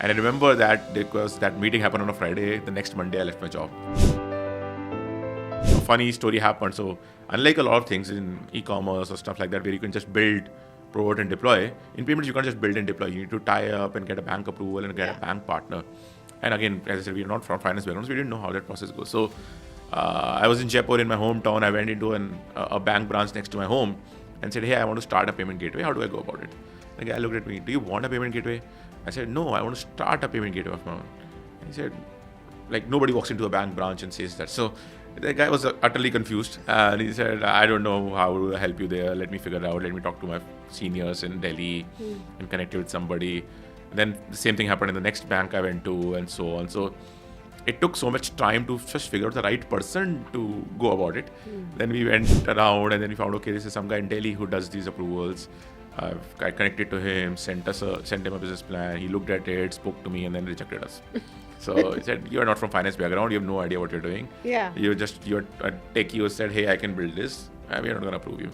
And I remember that because that meeting happened on a Friday, the next Monday I left my job. A funny story happened. So unlike a lot of things in e-commerce or stuff like that, where you can just build, promote and deploy, in payments you can't just build and deploy. You need to tie up and get a bank approval and get a bank partner. And again, as I said, we're not from finance backgrounds. We didn't know how that process goes. So I was in Jaipur in my hometown. I went into a bank branch next to my home and said, hey, I want to start a payment gateway. How do I go about it? The guy looked at me, do you want a payment gateway? I said, no, I want to start a payment gateway of my own. He said, like, nobody walks into a bank branch and says that. So the guy was utterly confused. And he said, I don't know how to help you there. Let me figure it out. Let me talk to my seniors in Delhi and connect you with somebody. Then the same thing happened in the next bank I went to and so on. So it took so much time to just figure out the right person to go about it. Then we went around and then we found, okay, this is some guy in Delhi who does these approvals. I connected to him, sent him a business plan. He looked at it, spoke to me, and then rejected us. So he said, "You are not from finance background. You have no idea what you're doing. Yeah. You're techie. Said, hey, I can build this. We are not going to approve you."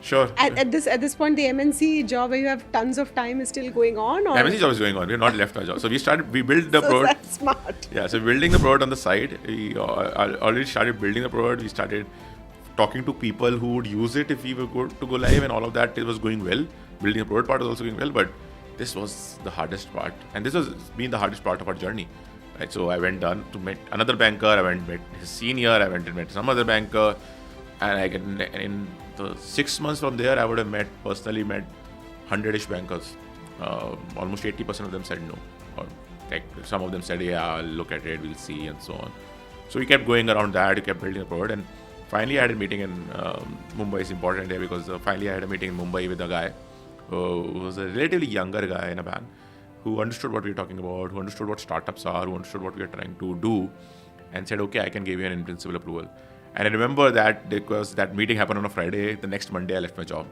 Sure. At this point, the MNC job where you have tons of time is still going on, or MNC job is going on. We have not left our job. So we built the so product. that's smart. Yeah, so building the product on the side. We already started building the product. We started talking to people who would use it if we were to go live, and all of that. It was going well. Building the product part was also going well, but this was the hardest part, and this has been the hardest part of our journey. Right? So I went down to meet another banker. I went met his senior. I went and met some other banker, and in the 6 months from there, I would have personally met 100-ish bankers. Almost 80% of them said no, or like some of them said, yeah, I'll look at it, we'll see, and so on. So we kept going around that. We kept building the product, and finally I had a meeting in Mumbai. Is important there because finally I had a meeting in Mumbai with a guy who was a relatively younger guy in a bank who understood what we were talking about, who understood what startups are, who understood what we were trying to do, and said, okay, I can give you an in-principle approval. And I remember that because that meeting happened on a Friday, the next Monday I left my job.